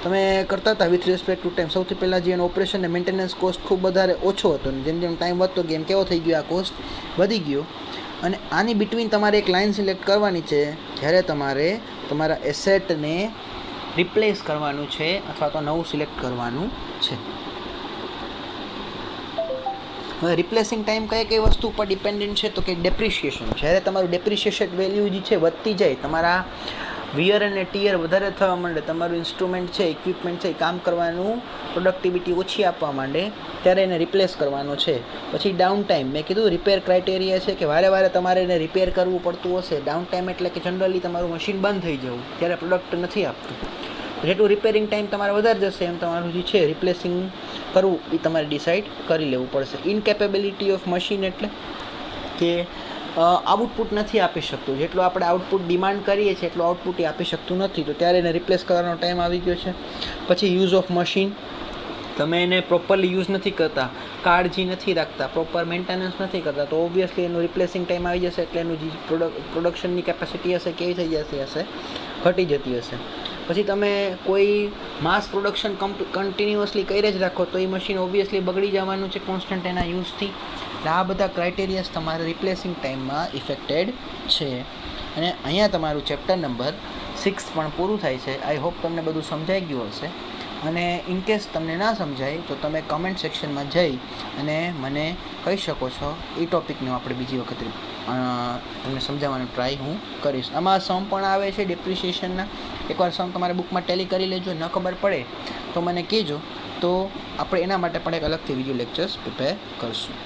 તમે કરતા હતા વિથ રિસ્પેક્ટ ટુ ટાઈમ, સૌથી પહેલાં જે એનો ઓપરેશન અને મેન્ટેનન્સ કોસ્ટ ખૂબ વધારે ઓછો હતો, અને જેમ જેમ ટાઈમ વધતો ગયો એમ કેવો થઈ ગયો? આ કોસ્ટ વધી ગયો. અને આની બિટવીન તમારે એક લાઇન સિલેક્ટ કરવાની છે જ્યારે તમારે તમારા એસેટને રિપ્લેસ કરવાનું છે અથવા તો નવું સિલેક્ટ કરવાનું છે. હવે રિપ્લેસિંગ ટાઈમ કઈ વસ્તુ પર ડિપેન્ડન્ટ છે? તો કે ડેપ્રિશિએશન. જ્યારે તમારું ડેપ્રિશિએશન વેલ્યુ જે છે વધતી જાય, તમારા વિયર અને ટીયર વધારે થવા માંડે, તમારું ઇન્સ્ટ્રુમેન્ટ છે, ઇક્વિપમેન્ટ છે, એ કામ કરવાનું પ્રોડક્ટિવિટી ઓછી આપવા માંડે, ત્યારે એને રિપ્લેસ કરવાનો છે. પછી ડાઉન ટાઈમ, મેં કીધું રિપેર ક્રાઇટેરિયા છે કે વારે વારે તમારે એને રિપેર કરવું પડતું હશે. ડાઉન ટાઈમ એટલે કે જનરલી તમારું મશીન બંધ થઈ જવું, ત્યારે પ્રોડક્ટ નથી આપતું. જેટલું રિપેરિંગ ટાઈમ તમારે વધારે જશે એમ તમારું જે છે રિપ્લેસિંગ કરવું એ તમારે ડિસાઇડ કરી લેવું પડશે. ઇનકેપેબિલિટી ઓફ મશીન એટલે કે આઉટપુટ નથી આપી શકતું, જેટલું આપણે આઉટપુટ ડિમાન્ડ કરીએ છીએ એટલું આઉટપુટ એ આપી શકતું નથી, તો ત્યારે એને રિપ્લેસ કરવાનો ટાઈમ આવી ગયો છે. પછી યુઝ ઓફ મશીન, તમે એને પ્રોપરલી યુઝ નથી કરતા, કાળજી નથી રાખતા, પ્રોપર મેન્ટેનન્સ નથી કરતા, તો ઓબ્વિયસલી એનું રિપ્લેસિંગ ટાઈમ આવી જશે, એટલે એનું જે પ્રોડક્શનની કેપેસિટી હશે કેવી થઈ જતી હશે, ઘટી જતી હશે. પછી તમે કોઈ માસ પ્રોડક્શન કન્ટિન્યુઅસલી કરી જ રાખો તો એ મશીન ઓબ્વિયસલી બગડી જવાનું છે કોન્સ્ટન્ટ એના યુઝથી. એટલે આ બધા ક્રાઇટેરિયાસ તમારે રિપ્લેસિંગ ટાઈમમાં ઇફેક્ટેડ છે. અને અહીંયા તમારું ચેપ્ટર નંબર 6 પણ પૂરું થાય છે. આઈ હોપ તમને બધું સમજાઈ ગયું હશે, અને ઇનકેસ તમને ના સમજાય તો તમે કમેન્ટ સેક્શનમાં જઈ અને મને કહી શકો છો. એ ટૉપિકને આપણે બીજી વખત તમને સમજાવવાનો ટ્રાય હું કરીશ. આમાં સમ પણ આવે છે ડિપ્રિશિએશનના. એકવાર સમ તમારે બુકમાં ટેલી કરી લેજો, ન ખબર પડે તો મને કહેજો, તો આપણે એના માટે પણ એક અલગથી વિડીયો લેક્ચર્સ પ્રિપેર કરશું.